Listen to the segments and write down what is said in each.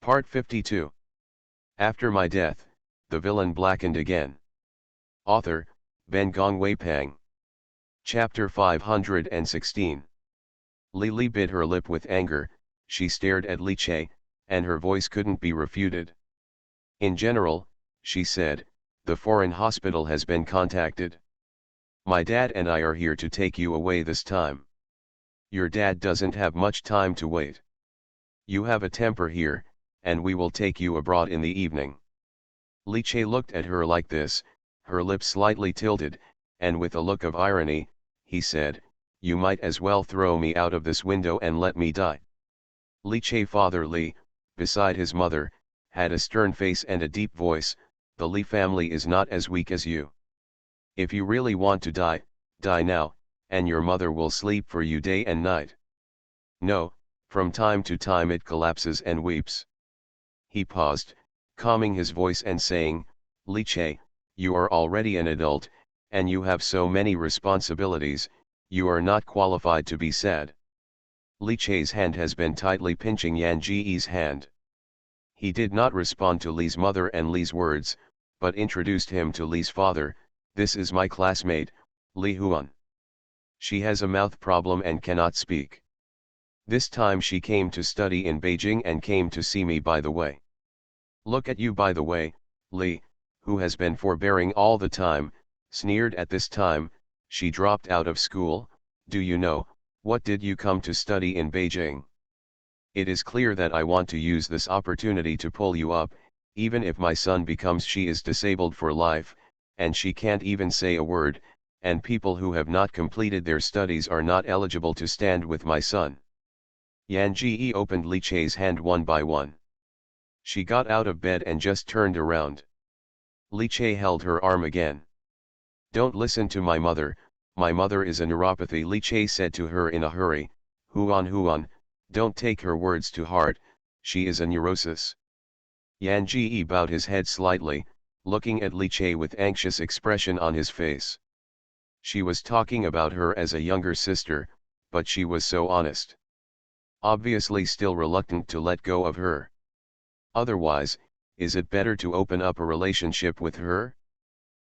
Part 52. After my death, the villain blackened again. Author, Ben Gongwei Pang. Chapter 516. Li Li bit her lip with anger, she stared at Li Che, and her voice couldn't be refuted. In general, she said, the foreign hospital has been contacted. My dad and I are here to take you away this time. Your dad doesn't have much time to wait. You have a temper here, and we will take you abroad in the evening. Li Che looked at her like this, her lips slightly tilted, and with a look of irony, he said, you might as well throw me out of this window and let me die. Li Che father Li, beside his mother, had a stern face and a deep voice. The Li family is not as weak as you. If you really want to die, die now, and your mother will sleep for you day and night. No, from time to time it collapses and weeps. He paused, calming his voice and saying, Li Che, you are already an adult, and you have so many responsibilities, you are not qualified to be sad. Li Che's hand has been tightly pinching Yan Ji's hand. He did not respond to Li's mother and Li's words, but introduced him to Li's father. This is my classmate, Li Huan. She has a mouth problem and cannot speak. This time she came to study in Beijing and came to see me by the way. Look at you by the way, Li, who has been forbearing all the time, sneered at this time. She dropped out of school. Do you know, what did you come to study in Beijing? It is clear that I want to use this opportunity to pull you up, even if my son becomes she is disabled for life, and she can't even say a word, and people who have not completed their studies are not eligible to stand with my son. Yan Ji opened Li Che's hand one by one. She got out of bed and just turned around. Li Che held her arm again. Don't listen to my mother is a neuropathy, Li Che said to her in a hurry. Huan, don't take her words to heart, she is a neurosis. Yan Ji bowed his head slightly, looking at Li Che with anxious expression on his face. She was talking about her as a younger sister, but she was so honest. Obviously still reluctant to let go of her. Otherwise, is it better to open up a relationship with her?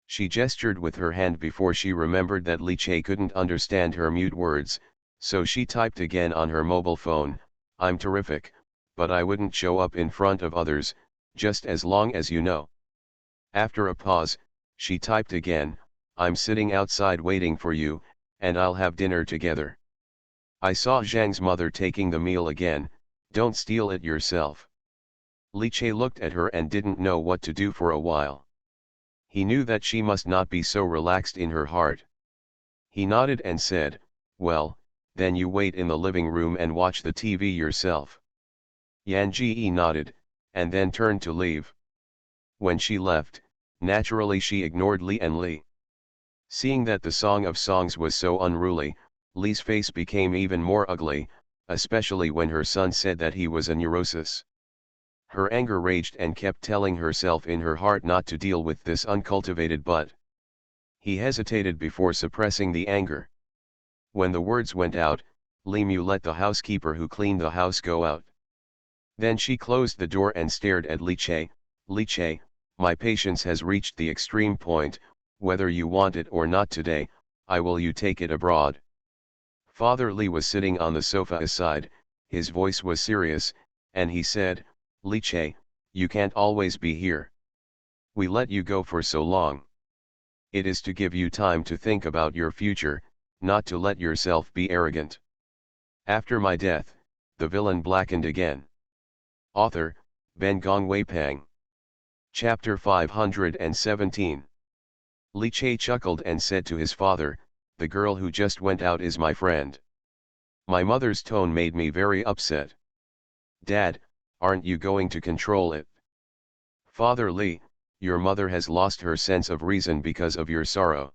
She gestured with her hand before she remembered that Li Che couldn't understand her mute words, so she typed again on her mobile phone, I'm terrific, but I wouldn't show up in front of others, just as long as you know. After a pause, she typed again, I'm sitting outside waiting for you, and I'll have dinner together. I saw Zhang's mother taking the meal again, don't steal it yourself. Li Che looked at her and didn't know what to do for a while. He knew that she must not be so relaxed in her heart. He nodded and said, well, then you wait in the living room and watch the TV yourself. Yan Ji nodded, and then turned to leave. When she left, naturally she ignored Li and Li. Seeing that the Song of Songs was so unruly, Li's face became even more ugly, especially when her son said that he was a neurosis. Her anger raged and kept telling herself in her heart not to deal with this uncultivated butt. He hesitated before suppressing the anger. When the words went out, Li Mu let the housekeeper who cleaned the house go out. Then she closed the door and stared at Li Che. Li Che, my patience has reached the extreme point, whether you want it or not today, I will you take it abroad. Father Li was sitting on the sofa aside, his voice was serious, and he said, Li Che, you can't always be here. We let you go for so long. It is to give you time to think about your future, not to let yourself be arrogant. After my death, the villain blackened again. Author, Ben Gongwei Pang. Chapter 517. Li Che chuckled and said to his father, the girl who just went out is my friend. My mother's tone made me very upset. Dad, aren't you going to control it? Father Li, your mother has lost her sense of reason because of your sorrow.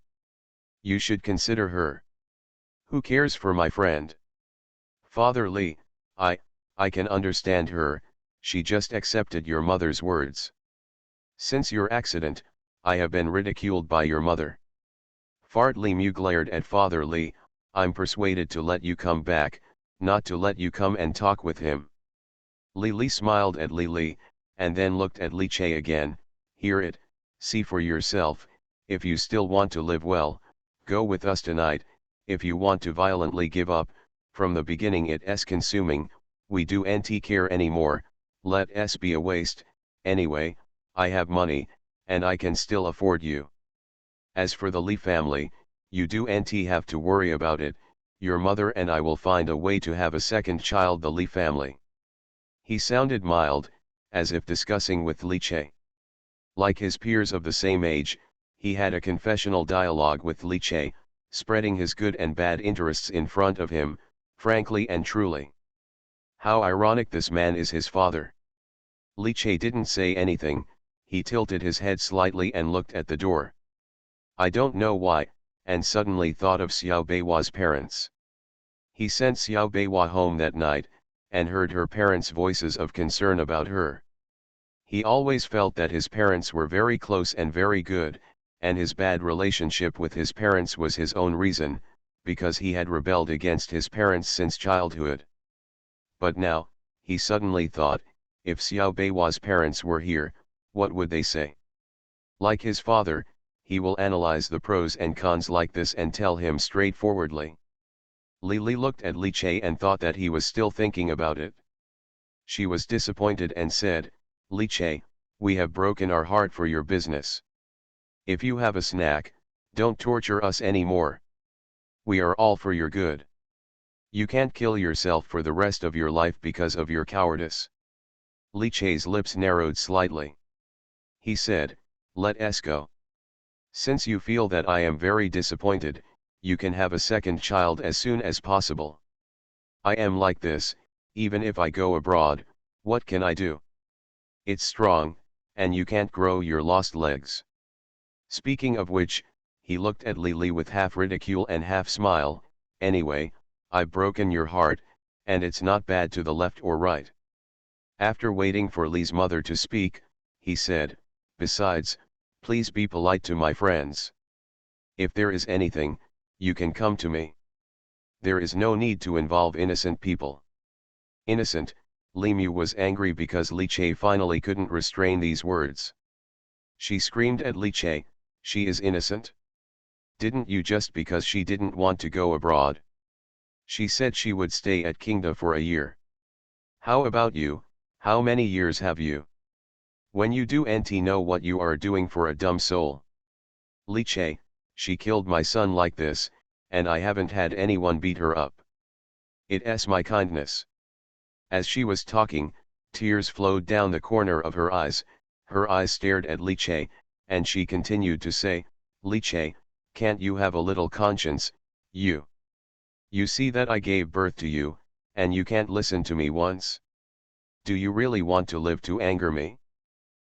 You should consider her. Who cares for my friend? Father Li, I can understand her, she just accepted your mother's words. Since your accident, I have been ridiculed by your mother. Fart Li Mu glared at Father Li, I'm persuaded to let you come back, not to let you come and talk with him. Li Li smiled at Li Li, and then looked at Li Che again. Hear it, see for yourself, if you still want to live well, go with us tonight. If you want to violently give up, from the beginning it's consuming, we do not care anymore, let us be a waste, anyway, I have money, and I can still afford you. As for the Li family, you do not have to worry about it, your mother and I will find a way to have a second child. The Li family. He sounded mild, as if discussing with Li Che. Like his peers of the same age, he had a confessional dialogue with Li Che, spreading his good and bad interests in front of him, frankly and truly. How ironic this man is his father. Li Che didn't say anything, he tilted his head slightly and looked at the door. I don't know why, and suddenly thought of Xiao Beiwa's parents. He sent Xiao Beiwa home that night, and heard her parents' voices of concern about her. He always felt that his parents were very close and very good, and his bad relationship with his parents was his own reason, because he had rebelled against his parents since childhood. But now, he suddenly thought, if Xiao Beiwa's parents were here, what would they say? Like his father, he will analyze the pros and cons like this and tell him straightforwardly. Li Li looked at Li Che and thought that he was still thinking about it. She was disappointed and said, Li Che, we have broken our heart for your business. If you have a snack, don't torture us anymore. We are all for your good. You can't kill yourself for the rest of your life because of your cowardice. Li Che's lips narrowed slightly. He said, let us go. Since you feel that I am very disappointed, you can have a second child as soon as possible. I am like this, even if I go abroad, what can I do? It's strong, and you can't grow your lost legs. Speaking of which, he looked at Li Li with half ridicule and half smile, anyway, I've broken your heart, and it's not bad to the left or right. After waiting for Li's mother to speak, he said, besides, please be polite to my friends. If there is anything, you can come to me. There is no need to involve innocent people. Innocent, Li Mu was angry because Li Che finally couldn't restrain these words. She screamed at Li Che, she is innocent? Didn't you just because she didn't want to go abroad? She said she would stay at Qingda for a year. How about you, how many years have you? When you do know what you are doing for a dumb soul? Li Che, she killed my son like this, and I haven't had anyone beat her up. It's my kindness. As she was talking, tears flowed down the corner of her eyes stared at Li Che, and she continued to say, Li Che, can't you have a little conscience, you? You see that I gave birth to you, and you can't listen to me once? Do you really want to live to anger me?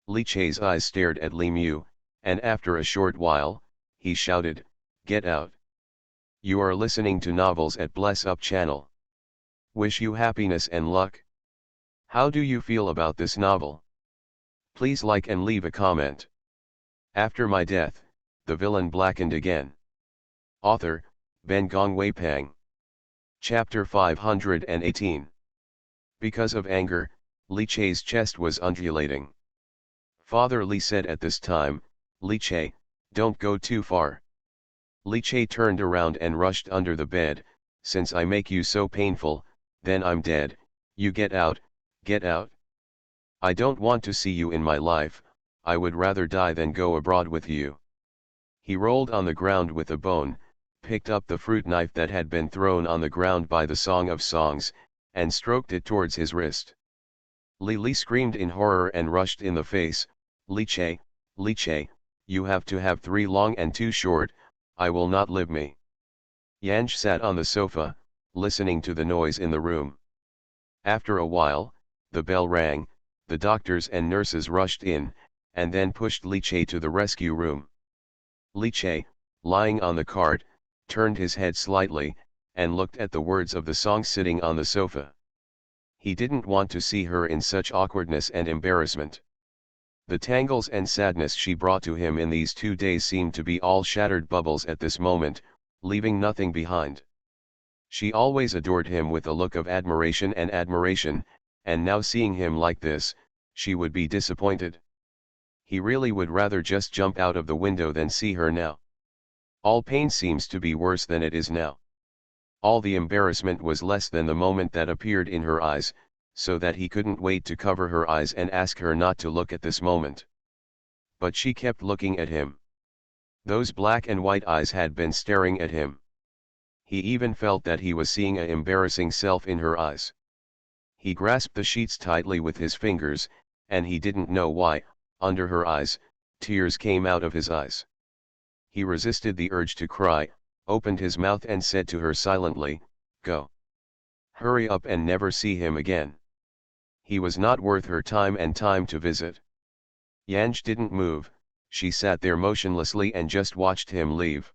Li Che's eyes stared at Li Mu, and after a short while, he shouted, get out. You are listening to novels at Bless Up channel. Wish you happiness and luck. How do you feel about this novel? Please like and leave a comment. After my death, the villain blackened again. Author, Ben Gong Wei Pang. Chapter 518. Because of anger, Li Che's chest was undulating. Father Li said at this time, Li Che, don't go too far. Li Che turned around and rushed under the bed, since I make you so painful, then I'm dead, you get out, get out. I don't want to see you in my life, I would rather die than go abroad with you. He rolled on the ground with a bone, picked up the fruit knife that had been thrown on the ground by the Song of Songs, and stroked it towards his wrist. Li Li screamed in horror and rushed in the face, Li Che, you have to have 3 long and 2 short, I will not live me. Yanj sat on the sofa, listening to the noise in the room. After a while, the bell rang, the doctors and nurses rushed in, and then pushed Li Che to the rescue room. Li Che, lying on the cart, turned his head slightly, and looked at the words of the song sitting on the sofa. He didn't want to see her in such awkwardness and embarrassment. The tangles and sadness she brought to him in these 2 days seemed to be all shattered bubbles at this moment, leaving nothing behind. She always adored him with a look of admiration, and now seeing him like this, she would be disappointed. He really would rather just jump out of the window than see her now. All pain seems to be worse than it is now. All the embarrassment was less than the moment that appeared in her eyes, so that he couldn't wait to cover her eyes and ask her not to look at this moment. But she kept looking at him. Those black and white eyes had been staring at him. He even felt that he was seeing an embarrassing self in her eyes. He grasped the sheets tightly with his fingers, and he didn't know why, under her eyes, tears came out of his eyes. He resisted the urge to cry, opened his mouth and said to her silently, "Go. Hurry up and never see him again." He was not worth her time and time to visit. Yanj didn't move, she sat there motionlessly and just watched him leave.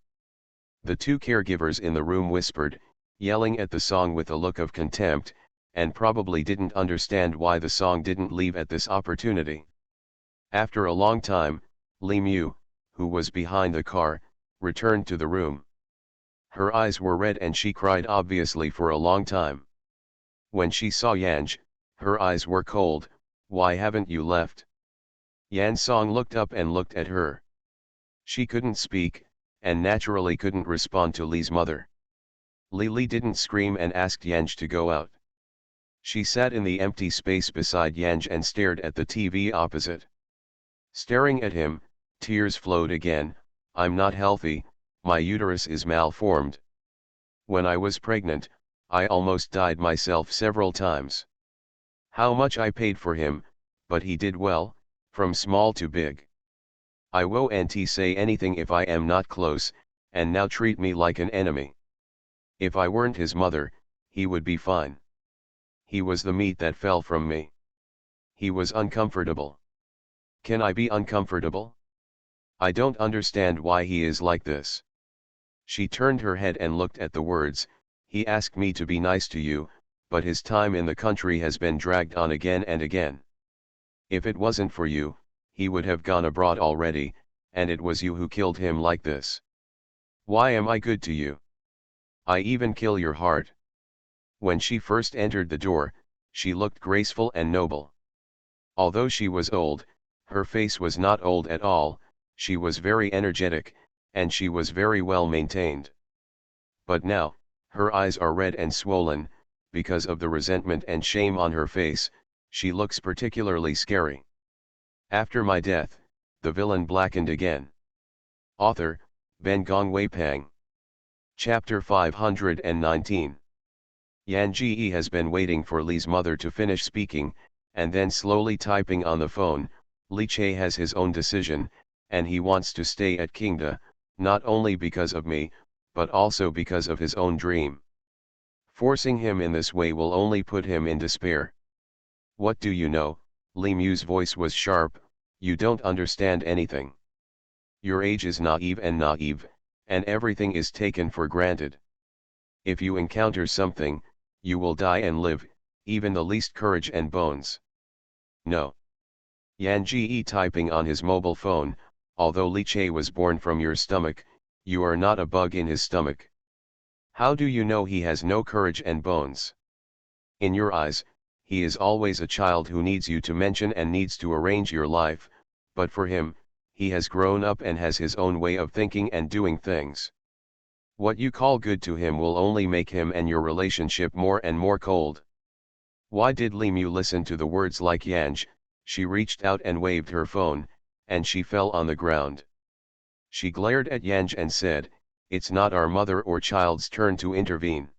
The two caregivers in the room whispered, yelling at the song with a look of contempt, and probably didn't understand why the song didn't leave at this opportunity. After a long time, Li Mu, who was behind the car, returned to the room. Her eyes were red and she cried obviously for a long time. When she saw Yanj, her eyes were cold. "Why haven't you left?" Yan Song looked up and looked at her. She couldn't speak, and naturally couldn't respond to Li's mother. Li didn't scream and asked Yanj to go out. She sat in the empty space beside Yanj and stared at the TV opposite. Staring at him, tears flowed again. "I'm not healthy, my uterus is malformed. When I was pregnant, I almost died myself several times. How much I paid for him, but he did well, from small to big. I won't say anything if I am not close, and now treat me like an enemy. If I weren't his mother, he would be fine. He was the meat that fell from me. He was uncomfortable. Can I be uncomfortable? I don't understand why he is like this." She turned her head and looked at the words. "He asked me to be nice to you, but his time in the country has been dragged on again and again. If it wasn't for you, he would have gone abroad already, and it was you who killed him like this. Why am I good to you? I even kill your heart." When she first entered the door, she looked graceful and noble. Although she was old, her face was not old at all. She was very energetic, and she was very well maintained. But now, her eyes are red and swollen, because of the resentment and shame on her face. She looks particularly scary. After my death, the villain blackened again. Author, Ben Gong Wei Pang. Chapter 519. Yan Ji has been waiting for Li's mother to finish speaking, and then slowly typing on the phone. Li Che has his own decision, and he wants to stay at Qingda, not only because of me, but also because of his own dream. Forcing him in this way will only put him in despair. "What do you know?" Li Mu's voice was sharp. "You don't understand anything. Your age is naive, and everything is taken for granted. If you encounter something, you will die and live, even the least courage and bones. No." Yan Ji typing on his mobile phone. "Although Li Che was born from your stomach, you are not a bug in his stomach. How do you know he has no courage and bones? In your eyes, he is always a child who needs you to mention and needs to arrange your life, but for him, he has grown up and has his own way of thinking and doing things. What you call good to him will only make him and your relationship more and more cold." Why did Li Mu listen to the words like Yanj? She reached out and waved her phone, and she fell on the ground. She glared at Yanj and said, "It's not our mother or child's turn to intervene."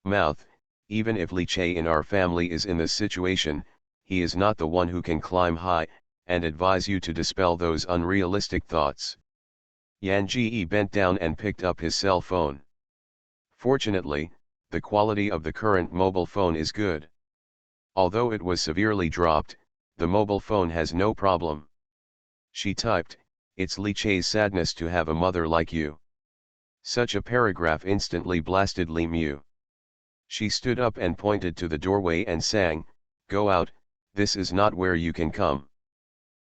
Mouth, even if Li Che in our family is in this situation, he is not the one who can climb high, and advise you to dispel those unrealistic thoughts. Yan Ji bent down and picked up his cell phone. Fortunately, the quality of the current mobile phone is good. Although it was severely dropped, the mobile phone has no problem. She typed, "It's Li Che's sadness to have a mother like you." Such a paragraph instantly blasted Li Mu. She stood up and pointed to the doorway and sang, "Go out, this is not where you can come."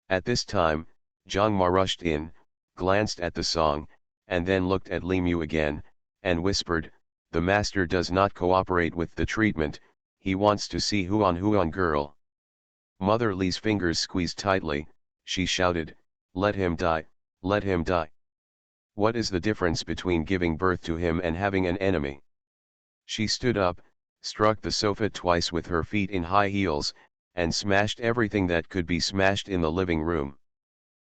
At this time, Zhang Ma rushed in, glanced at the song, and then looked at Li Mu again, and whispered, "The master does not cooperate with the treatment, he wants to see Huan Huan girl. Mother Li's fingers squeezed tightly, she shouted, let him die, let him die. What is the difference between giving birth to him and having an enemy? She stood up, struck the sofa twice with her feet in high heels, and smashed everything that could be smashed in the living room.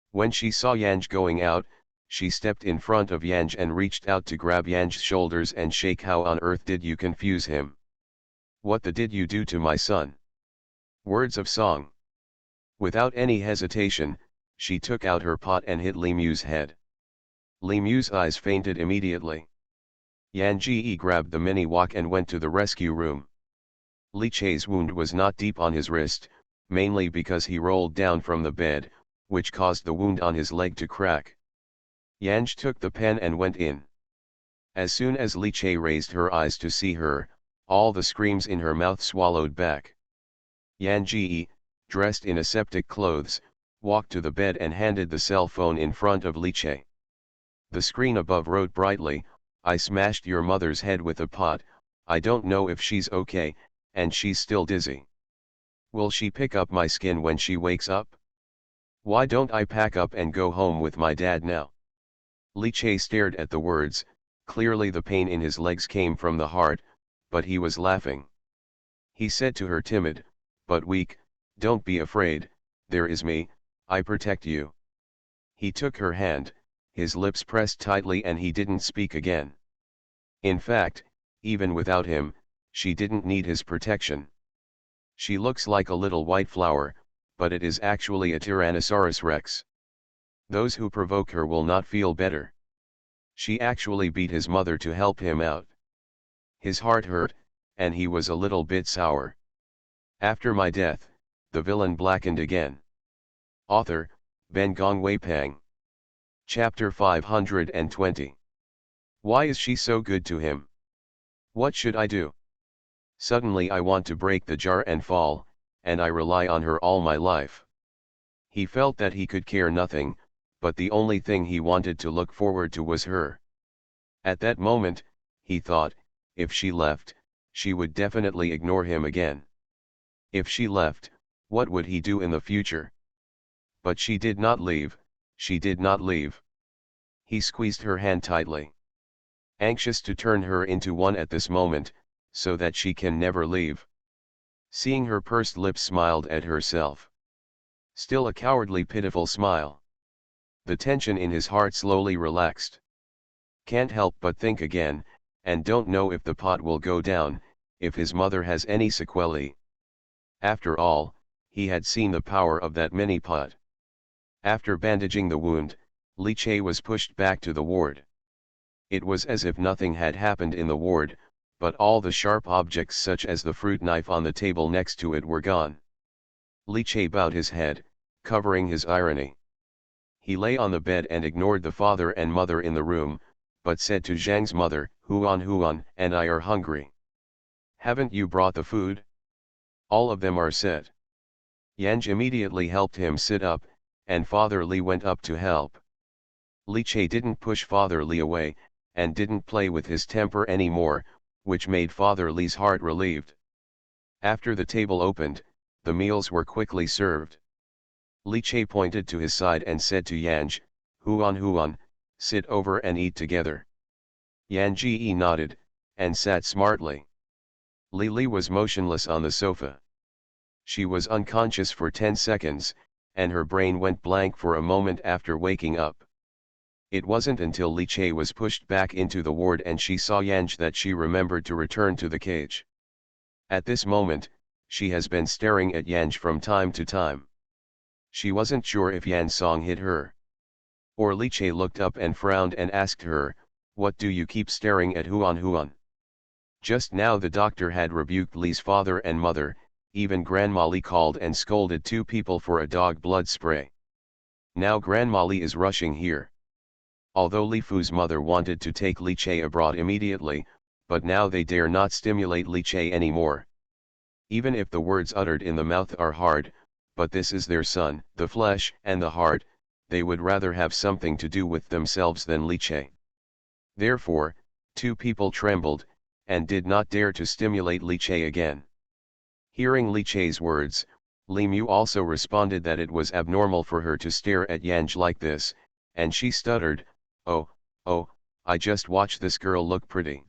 When she saw Yanj going out, she stepped in front of Yanj and reached out to grab Yanj's shoulders and shake. How on earth did you confuse him? What the did you do to my son? Words of song. Without any hesitation, she took out her pot and hit Li Mu's head. Li Mu's eyes fainted immediately. Yan Ji grabbed the mini wok and went to the rescue room. Li Che's wound was not deep on his wrist, mainly because he rolled down from the bed, which caused the wound on his leg to crack. Yanj took the pen and went in. As soon as Li Che raised her eyes to see her, all the screams in her mouth swallowed back. Yan Ji, dressed in aseptic clothes, walked to the bed and handed the cell phone in front of Li Che. The screen above wrote brightly, I smashed your mother's head with a pot, I don't know if she's okay, and she's still dizzy. Will she pick up my skin when she wakes up? Why don't I pack up and go home with my dad now? Li Che stared at the words, clearly the pain in his legs came from the heart, but he was laughing. He said to her timid, but weak, don't be afraid, there is me, I protect you. He took her hand, his lips pressed tightly and he didn't speak again. In fact, even without him, she didn't need his protection. She looks like a little white flower, but it is actually a Tyrannosaurus Rex. Those who provoke her will not feel better. She actually beat his mother to help him out. His heart hurt, and he was a little bit sour. After my death, the villain blackened again. Author, Ben Gong Wei Pang. Chapter 520. Why is she so good to him? What should I do? Suddenly I want to break the jar and fall, and I rely on her all my life. He felt that he could care nothing, but the only thing he wanted to look forward to was her. At that moment, he thought, if she left, she would definitely ignore him again. If she left, what would he do in the future? But she did not leave, she did not leave. He squeezed her hand tightly. Anxious to turn her into one at this moment, so that she can never leave. Seeing her pursed lips smiled at herself. Still a cowardly pitiful smile. The tension in his heart slowly relaxed. Can't help but think again, and don't know if the pot will go down, if his mother has any sequelae. After all, he had seen the power of that mini pot. After bandaging the wound, Li Che was pushed back to the ward. It was as if nothing had happened in the ward, but all the sharp objects such as the fruit knife on the table next to it were gone. Li Che bowed his head, covering his irony. He lay on the bed and ignored the father and mother in the room, but said to Zhang's mother, Huan and I are hungry. Haven't you brought the food? All of them are set. Yanj immediately helped him sit up, and Father Li went up to help. Li Che didn't push Father Li away, and didn't play with his temper anymore, which made Father Li's heart relieved. After the table opened, the meals were quickly served. Li Che pointed to his side and said to Yanj, Huan, sit over and eat together. Yan Ji nodded, and sat smartly. Li was motionless on the sofa. She was unconscious for 10 seconds, and her brain went blank for a moment after waking up. It wasn't until Li Che was pushed back into the ward and she saw Yanj that she remembered to return to the cage. At this moment, she has been staring at Yanj from time to time. She wasn't sure if Yan's song hit her. Or Li Che looked up and frowned and asked her, what do you keep staring at Huan? Just now the doctor had rebuked Li's father and mother, even Grandma Li called and scolded 2 people for a dog blood spray. Now Grandma Li is rushing here. Although Li Fu's mother wanted to take Li Che abroad immediately, but now they dare not stimulate Li Che anymore. Even if the words uttered in the mouth are hard, but this is their son, the flesh and the heart, they would rather have something to do with themselves than Li Che. Therefore, 2 people trembled, and did not dare to stimulate Li Che again. Hearing Li Che's words, Li Mu also responded that it was abnormal for her to stare at Yanj like this, and she stuttered, "Oh, oh, I just watch this girl look pretty."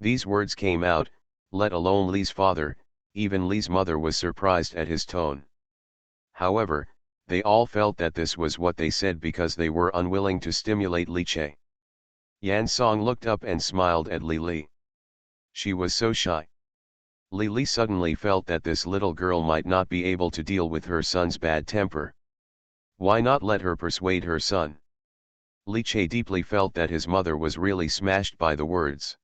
These words came out, let alone Li's father, even Li's mother was surprised at his tone. However, they all felt that this was what they said because they were unwilling to stimulate Li Che. Yan Song looked up and smiled at Li Li. She was so shy. Li Li suddenly felt that this little girl might not be able to deal with her son's bad temper. Why not let her persuade her son? Li Che deeply felt that his mother was really smashed by the words.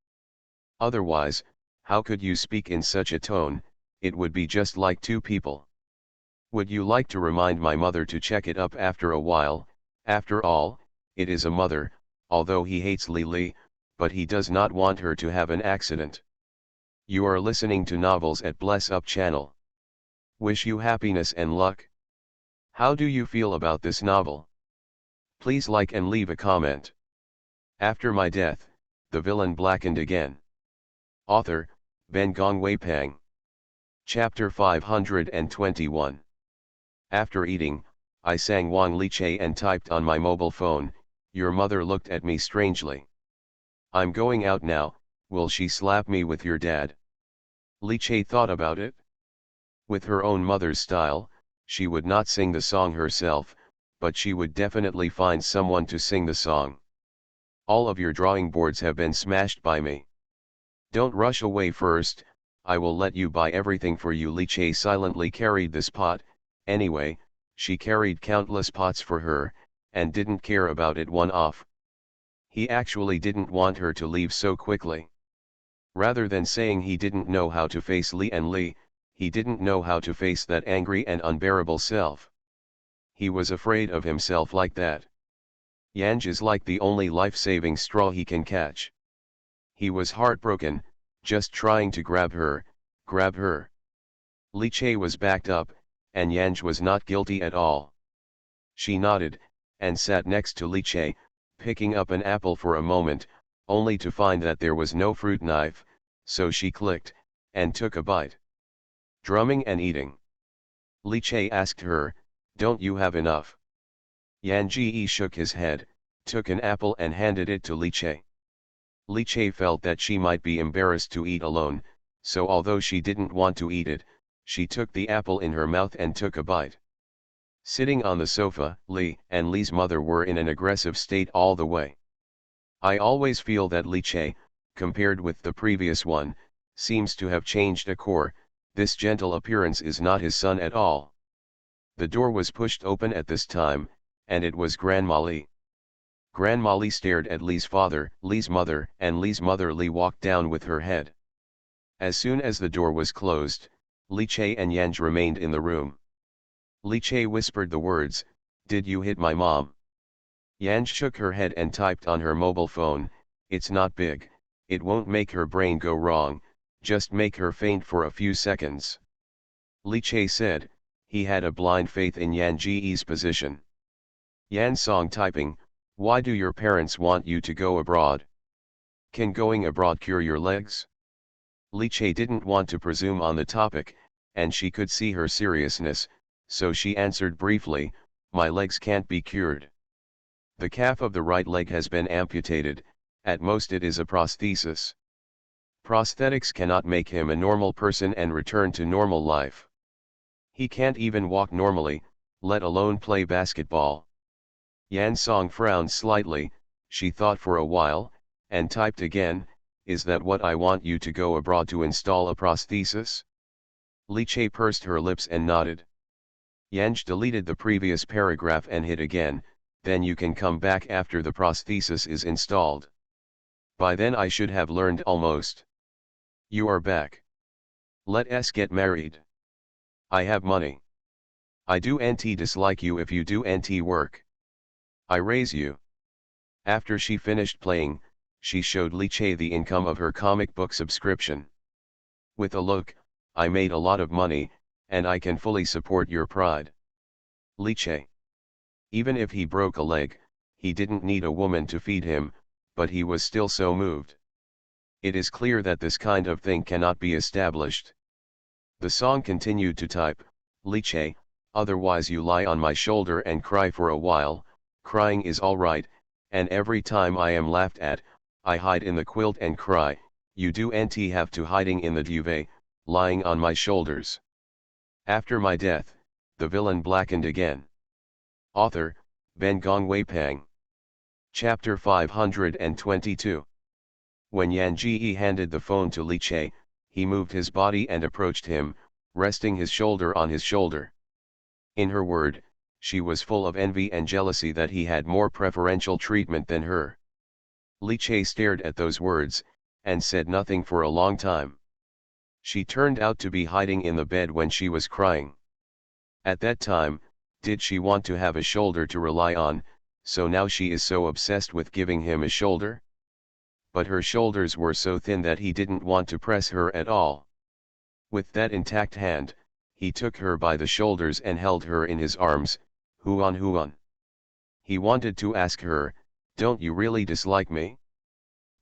Otherwise, how could you speak in such a tone? It would be just like two people. Would you like to remind my mother to check it up after a while? After all, it is a mother, although he hates Li Li, but he does not want her to have an accident. You are listening to novels at Bless Up channel. Wish you happiness and luck. How do you feel about this novel? Please like and leave a comment. After my death, the villain blackened again. Author, Ben Gong Wei Pang. Chapter 521. After eating, I sang Wang Li Che and typed on my mobile phone. Your mother looked at me strangely. I'm going out now, will she slap me with your dad? Li Che thought about it. With her own mother's style, she would not sing the song herself, but she would definitely find someone to sing the song. All of your drawing boards have been smashed by me. Don't rush away first, I will let you buy everything for you. Li Che silently carried this pot. Anyway, she carried countless pots for her, and didn't care about it one off. He actually didn't want her to leave so quickly. Rather than saying he didn't know how to face Li and Li, he didn't know how to face that angry and unbearable self. He was afraid of himself like that. Yanj is like the only life-saving straw he can catch. He was heartbroken, just trying to grab her. Li Che was backed up, and Yanj was not guilty at all. She nodded, and sat next to Li Che, picking up an apple for a moment, only to find that there was no fruit knife, so she clicked, and took a bite. Drumming and eating. Li Che asked her, don't you have enough? Yan Ji shook his head, took an apple and handed it to Li Che. Li Che felt that she might be embarrassed to eat alone, so although she didn't want to eat it, she took the apple in her mouth and took a bite. Sitting on the sofa, Li and Li's mother were in an aggressive state all the way. I always feel that Li Che, compared with the previous one, seems to have changed a core. This gentle appearance is not his son at all. The door was pushed open at this time, and it was Grandma Li. Grandma Li stared at Li's father, Li's mother, and Li's mother. Li walked down with her head. As soon as the door was closed, Li Che and Yanj remained in the room. Li Che whispered the words, "Did you hit my mom?" Yanj shook her head and typed on her mobile phone, "It's not big, it won't make her brain go wrong, just make her faint for a few seconds." Li Che said, he had a blind faith in Yan Ji's position. Yan Song typing, "Why do your parents want you to go abroad? Can going abroad cure your legs?" Li Che didn't want to presume on the topic, and she could see her seriousness, so she answered briefly, "My legs can't be cured. The calf of the right leg has been amputated, at most it is a prosthesis. Prosthetics cannot make him a normal person and return to normal life. He can't even walk normally, let alone play basketball." Yan Song frowned slightly, she thought for a while, and typed again, "Is that what I want you to go abroad to install a prosthesis?" Li Che pursed her lips and nodded. Yanj deleted the previous paragraph and hit again, "Then you can come back after the prosthesis is installed. By then I should have learned almost. You are back. Let us get married. I have money. I do NT dislike you if you do NT work. I raise you." After she finished playing, she showed Li Che the income of her comic book subscription. With a look, "I made a lot of money, and I can fully support your pride." Li Che. Even if he broke a leg, he didn't need a woman to feed him, but he was still so moved. It is clear that this kind of thing cannot be established. The song continued to type, Li Che, otherwise you lie on my shoulder and cry for a while, crying is alright, and every time I am laughed at, I hide in the quilt and cry, you do nt have to hiding in the duvet, lying on my shoulders. After my death, the villain blackened again. Author, Ben Gong Wei Pang. Chapter 522. When Yan Ji handed the phone to Li Che, he moved his body and approached him, resting his shoulder on his shoulder. In her word, she was full of envy and jealousy that he had more preferential treatment than her. Li Che stared at those words, and said nothing for a long time. She turned out to be hiding in the bed when she was crying. At that time, did she want to have a shoulder to rely on, so now she is so obsessed with giving him a shoulder? But her shoulders were so thin that he didn't want to press her at all. With that intact hand, he took her by the shoulders and held her in his arms, Huan Huan. He wanted to ask her, don't you really dislike me?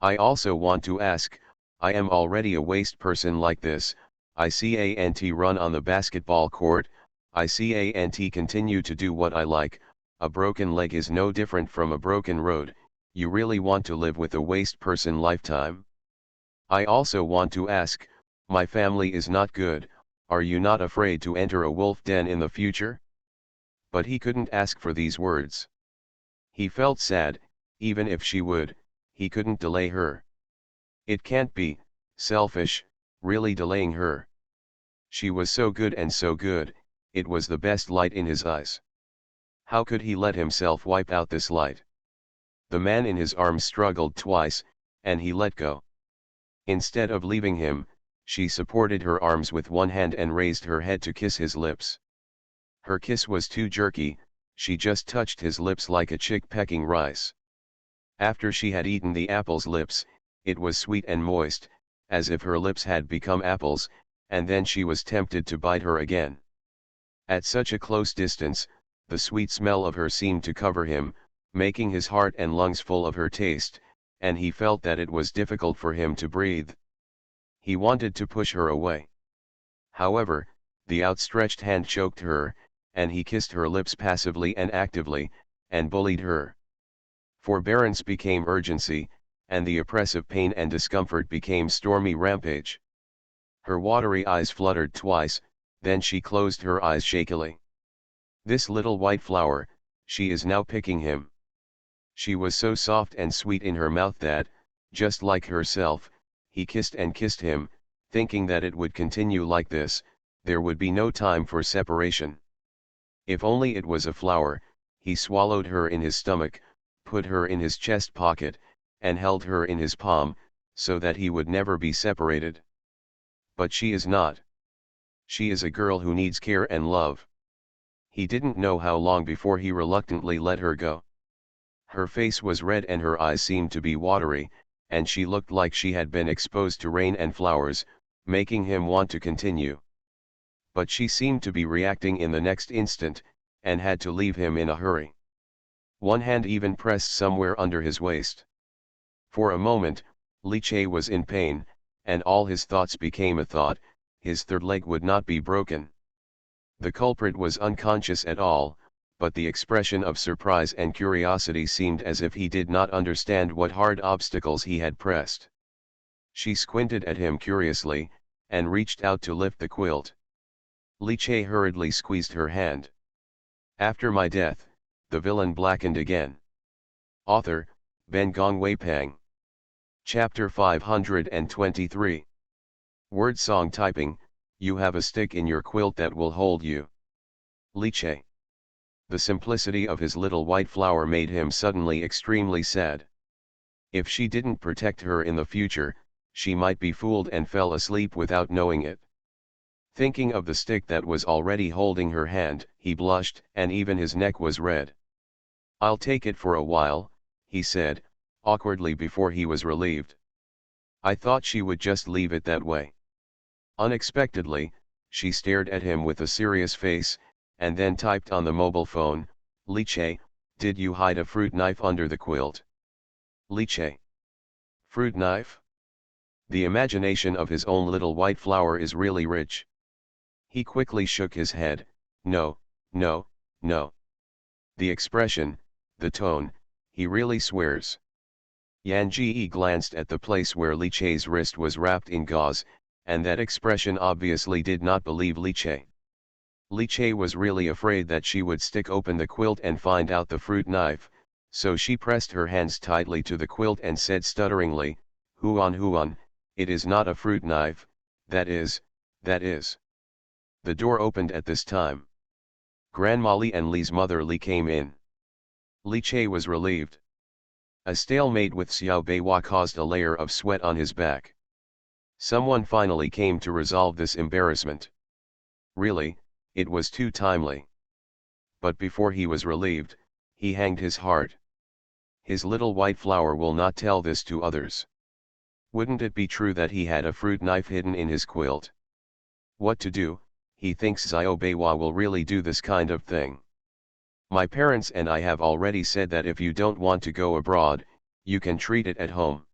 I also want to ask, I am already a waste person like this, I can't run on the basketball court, I can't continue to do what I like, a broken leg is no different from a broken road, you really want to live with a waste person lifetime? I also want to ask, my family is not good, are you not afraid to enter a wolf den in the future? But he couldn't ask for these words. He felt sad, even if she would, he couldn't delay her. It can't be, selfish, really delaying her. She was so good and so good, it was the best light in his eyes. How could he let himself wipe out this light? The man in his arms struggled twice, and he let go. Instead of leaving him, she supported her arms with one hand and raised her head to kiss his lips. Her kiss was too jerky, she just touched his lips like a chick pecking rice. After she had eaten the apple's lips, it was sweet and moist, as if her lips had become apples, and then she was tempted to bite her again. At such a close distance, the sweet smell of her seemed to cover him, making his heart and lungs full of her taste, and he felt that it was difficult for him to breathe. He wanted to push her away. However, the outstretched hand choked her, and he kissed her lips passively and actively, and bullied her. Forbearance became urgency, and the oppressive pain and discomfort became stormy rampage. Her watery eyes fluttered twice, then she closed her eyes shakily. This little white flower, she is now picking him. She was so soft and sweet in her mouth that, just like herself, he kissed and kissed him, thinking that it would continue like this, there would be no time for separation. If only it was a flower, he swallowed her in his stomach, put her in his chest pocket, and held her in his palm, so that he would never be separated. But she is not. She is a girl who needs care and love. He didn't know how long before he reluctantly let her go. Her face was red and her eyes seemed to be watery, and she looked like she had been exposed to rain and flowers, making him want to continue. But she seemed to be reacting in the next instant, and had to leave him in a hurry. One hand even pressed somewhere under his waist. For a moment, Li Che was in pain, and all his thoughts became a thought, his third leg would not be broken. The culprit was unconscious at all, but the expression of surprise and curiosity seemed as if he did not understand what hard obstacles he had pressed. She squinted at him curiously, and reached out to lift the quilt. Li Che hurriedly squeezed her hand. After my death, the villain blackened again. Author, Ben Gong Wei Pang. Chapter 523. Word song typing, you have a stick in your quilt that will hold you. Li Che. The simplicity of his little white flower made him suddenly extremely sad. If she didn't protect her in the future, she might be fooled and fell asleep without knowing it. Thinking of the stick that was already holding her hand, he blushed, and even his neck was red. I'll take it for a while, he said, awkwardly before he was relieved. I thought she would just leave it that way. Unexpectedly, she stared at him with a serious face, and then typed on the mobile phone, Li Che, did you hide a fruit knife under the quilt? Li Che. Fruit knife? The imagination of his own little white flower is really rich. He quickly shook his head. No, no, no. The expression, the tone, he really swears. Yan Ji glanced at the place where Li Che's wrist was wrapped in gauze, and that expression obviously did not believe Li Che. Li Che was really afraid that she would stick open the quilt and find out the fruit knife, so she pressed her hands tightly to the quilt and said stutteringly, Huan, it is not a fruit knife, that is. The door opened at this time. Grandma Li and Li's mother Li came in. Li Che was relieved. A stalemate with Xiao Beiwa caused a layer of sweat on his back. Someone finally came to resolve this embarrassment. Really, it was too timely. But before he was relieved, he hanged his heart. His little white flower will not tell this to others. Wouldn't it be true that he had a fruit knife hidden in his quilt? What to do? He thinks Xiao Beiwa will really do this kind of thing. My parents and I have already said that if you don't want to go abroad, you can treat it at home.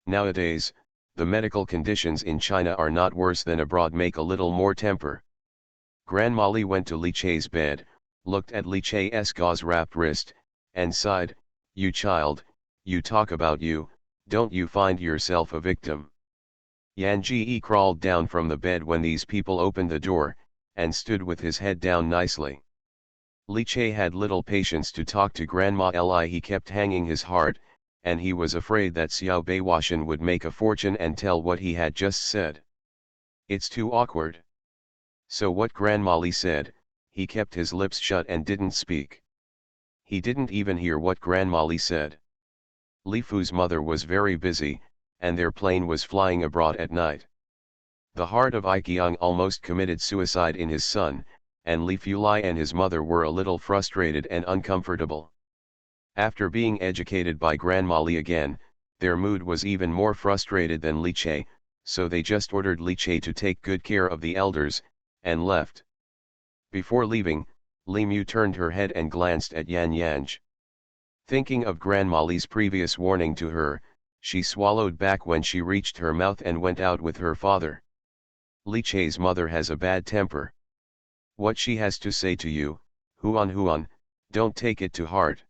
Nowadays, the medical conditions in China are not worse than abroad. Make a little more temper. Grandma Li went to Li Che's bed, looked at Li Che's gauze-wrapped wrist, and sighed, You child, you talk about you, don't you find yourself a victim? Yan Ji crawled down from the bed when these people opened the door, and stood with his head down nicely. Li Che had little patience to talk to Grandma Li. He kept hanging his heart, and he was afraid that Xiao Beiwashan would make a fortune and tell what he had just said. It's too awkward. So what Grandma Li said, he kept his lips shut and didn't speak. He didn't even hear what Grandma Li said. Li Fu's mother was very busy, and their plane was flying abroad at night. The heart of Iqiang almost committed suicide in his son, and Li Fulai and his mother were a little frustrated and uncomfortable. After being educated by Grandma Li again, their mood was even more frustrated than Li Che, so they just ordered Li Che to take good care of the elders, and left. Before leaving, Li Mu turned her head and glanced at Yan Yanj. Thinking of Grandma Li's previous warning to her, she swallowed back when she reached her mouth and went out with her father. Li Che's mother has a bad temper. What she has to say to you, Huan, don't take it to heart.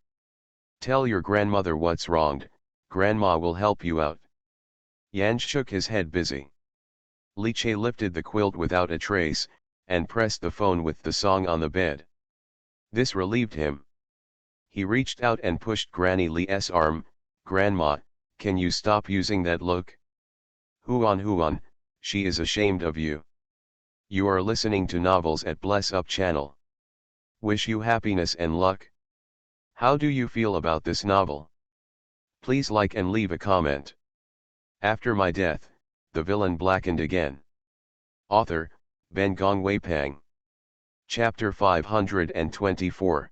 Tell your grandmother what's wronged, Grandma will help you out. Yanj shook his head busy. Li Che lifted the quilt without a trace, and pressed the phone with the song on the bed. This relieved him. He reached out and pushed Granny Li's arm. Grandma, can you stop using that look? Huan, she is ashamed of you. You are listening to novels at Bless Up channel. Wish you happiness and luck. How do you feel about this novel? Please like and leave a comment. After my death, the villain blackened again. Author, Ben Gong Wei Pang. Chapter 524.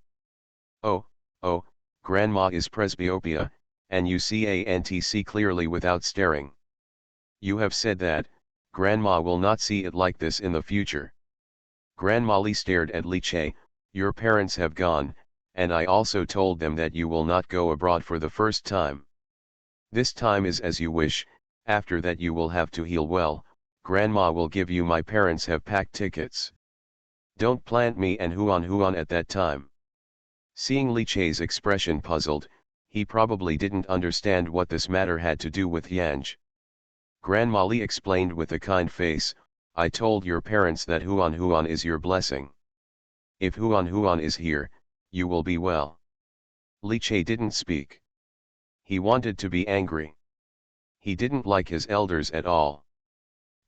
Oh, Grandma is presbyopia, and you can't clearly without staring. You have said that, Grandma will not see it like this in the future. Grandma Li stared at Li Che. Your parents have gone, and I also told them that you will not go abroad for the first time. This time is as you wish. After that you will have to heal well. Grandma will give you. My parents have packed tickets. Don't plant me and Huan at that time. Seeing Li Che's expression puzzled, he probably didn't understand what this matter had to do with Yanj. Grandma Li explained with a kind face, I told your parents that Huan is your blessing. If Huan is here, you will be well. Li Che didn't speak. He wanted to be angry. He didn't like his elders at all.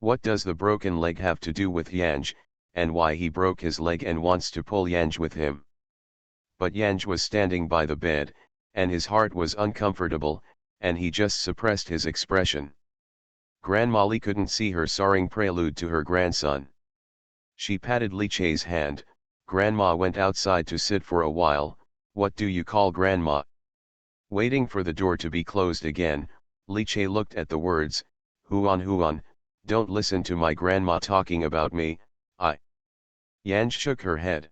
What does the broken leg have to do with Yanj, and why he broke his leg and wants to pull Yanj with him? But Yanj was standing by the bed, and his heart was uncomfortable, and he just suppressed his expression. Grandma Li couldn't see her soaring prelude to her grandson. She patted Li Che's hand. Grandma went outside to sit for a while. What do you call Grandma? Waiting for the door to be closed again, Li Che looked at the words, Huan, don't listen to my grandma talking about me, Yanj shook her head.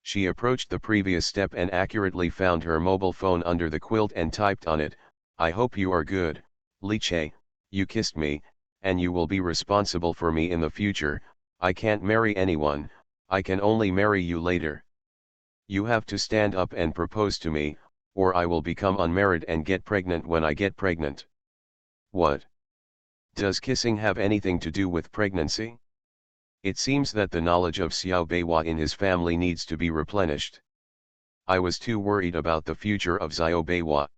She approached the previous step and accurately found her mobile phone under the quilt and typed on it, I hope you are good, Li Che, you kissed me, and you will be responsible for me in the future. I can't marry anyone, I can only marry you later. You have to stand up and propose to me, or I will become unmarried and get pregnant when I get pregnant. What? Does kissing have anything to do with pregnancy? It seems that the knowledge of Xiao Beiwa in his family needs to be replenished. I was too worried about the future of Xiao Beiwa.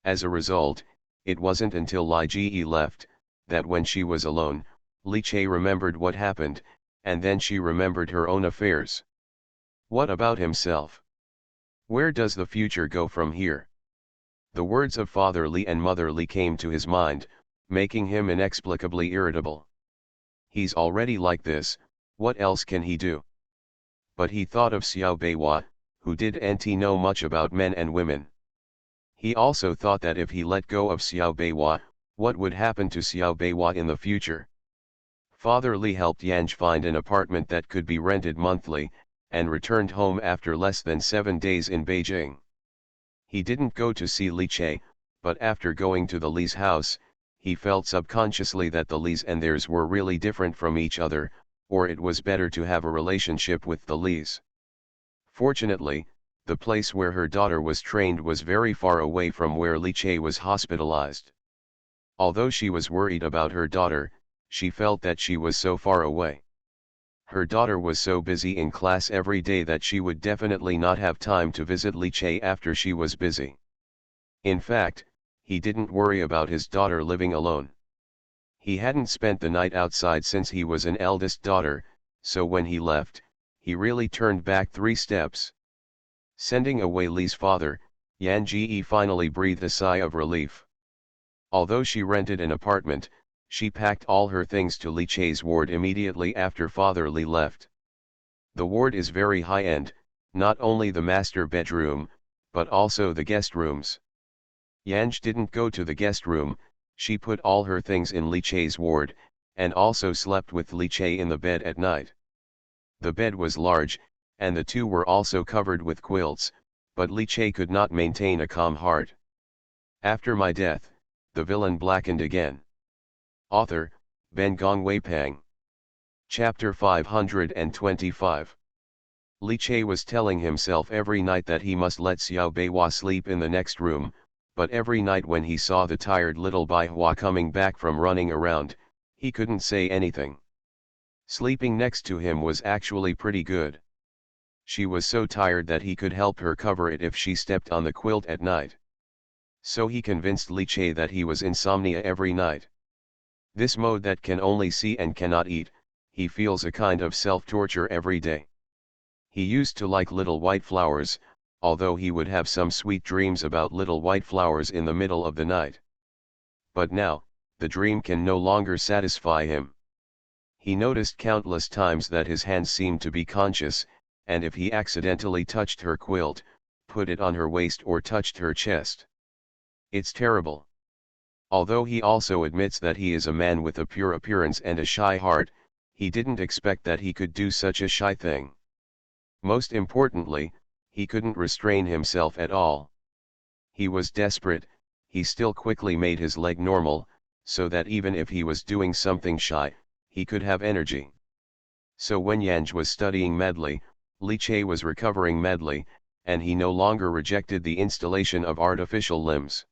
As a result, it wasn't until Li Jie left, that when she was alone, Li Che remembered what happened, and then she remembered her own affairs. What about himself? Where does the future go from here? The words of Father Li and Mother Li came to his mind, making him inexplicably irritable. He's already like this, what else can he do? But he thought of Xiao Beiwa, who didn't know much about men and women. He also thought that if he let go of Xiao Beiwa, what would happen to Xiao Beiwa in the future? Father Li helped Yanj find an apartment that could be rented monthly, and returned home after less than 7 days in Beijing. He didn't go to see Li Che, but after going to the Li's house, he felt subconsciously that the Li's and theirs were really different from each other, or it was better to have a relationship with the Li's. Fortunately, the place where her daughter was trained was very far away from where Li Che was hospitalized. Although she was worried about her daughter, she felt that she was so far away. Her daughter was so busy in class every day that she would definitely not have time to visit Li Che after she was busy. In fact, he didn't worry about his daughter living alone. He hadn't spent the night outside since he was an eldest daughter, so when he left, he really turned back 3 steps. Sending away Li's father, Yan Jie finally breathed a sigh of relief. Although she rented an apartment, she packed all her things to Li Che's ward immediately after Father Li left. The ward is very high-end, not only the master bedroom, but also the guest rooms. Yanj didn't go to the guest room, she put all her things in Li Che's ward, and also slept with Li Che in the bed at night. The bed was large, and the two were also covered with quilts, but Li Che could not maintain a calm heart. After my death, the villain blackened again. Author, Ben Gong Weipang. Chapter 525. Li Che was telling himself every night that he must let Xiao Beiwa sleep in the next room, but every night when he saw the tired little Baihua coming back from running around, he couldn't say anything. Sleeping next to him was actually pretty good. She was so tired that he could help her cover it if she stepped on the quilt at night. So he convinced Li Che that he was insomnia every night. This mode that can only see and cannot eat, he feels a kind of self-torture every day. He used to like little white flowers, although he would have some sweet dreams about little white flowers in the middle of the night. But now, the dream can no longer satisfy him. He noticed countless times that his hands seemed to be conscious, and if he accidentally touched her quilt, put it on her waist or touched her chest. It's terrible. Although he also admits that he is a man with a pure appearance and a shy heart, he didn't expect that he could do such a shy thing. Most importantly, he couldn't restrain himself at all. He was desperate, he still quickly made his leg normal, so that even if he was doing something shy, he could have energy. So when Yanj was studying medley, Li Che was recovering medley, and he no longer rejected the installation of artificial limbs.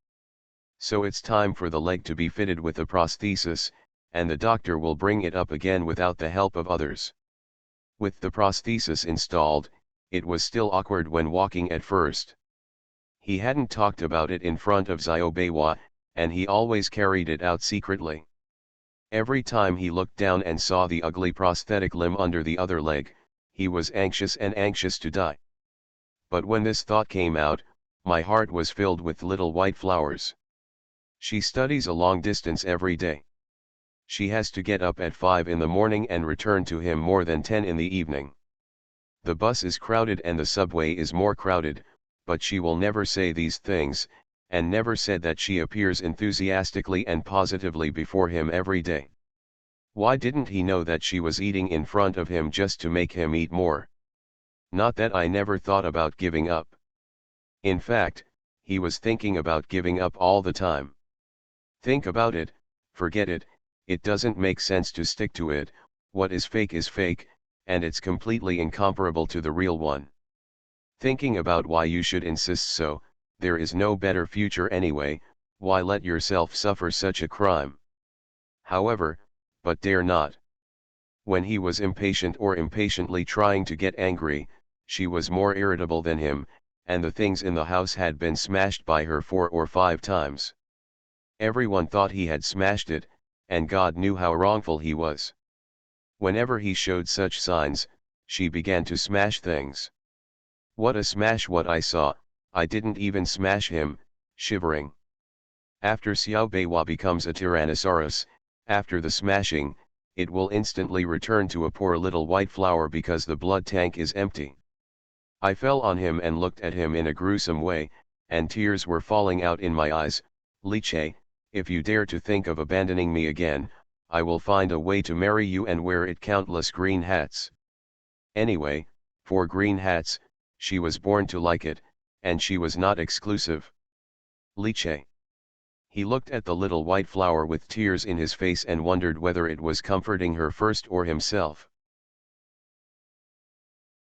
So it's time for the leg to be fitted with a prosthesis, and the doctor will bring it up again without the help of others. With the prosthesis installed, it was still awkward when walking at first. He hadn't talked about it in front of Xiao Beiwa, and he always carried it out secretly. Every time he looked down and saw the ugly prosthetic limb under the other leg, he was anxious and anxious to die. But when this thought came out, my heart was filled with little white flowers. She studies a long distance every day. She has to get up at 5 in the morning and return to him more than 10 in the evening. The bus is crowded and the subway is more crowded, but she will never say these things, and never said that she appears enthusiastically and positively before him every day. Why didn't he know that she was eating in front of him just to make him eat more? Not that I never thought about giving up. In fact, he was thinking about giving up all the time. Think about it, forget it, it doesn't make sense to stick to it, what is fake, and it's completely incomparable to the real one. Thinking about why you should insist so, there is no better future anyway, why let yourself suffer such a crime? However, but dare not. When he was impatient or impatiently trying to get angry, she was more irritable than him, and the things in the house had been smashed by her 4 or 5 times. Everyone thought he had smashed it, and God knew how wrongful he was. Whenever he showed such signs, she began to smash things. What a smash what I saw, I didn't even smash him, shivering. After Xiao Beiwa becomes a Tyrannosaurus, after the smashing, it will instantly return to a poor little white flower because the blood tank is empty. I fell on him and looked at him in a gruesome way, and tears were falling out in my eyes. Li Che, if you dare to think of abandoning me again, I will find a way to marry you and wear it countless green hats. Anyway, for green hats, she was born to like it, and she was not exclusive. Li Che. He looked at the little white flower with tears in his face and wondered whether it was comforting her first or himself.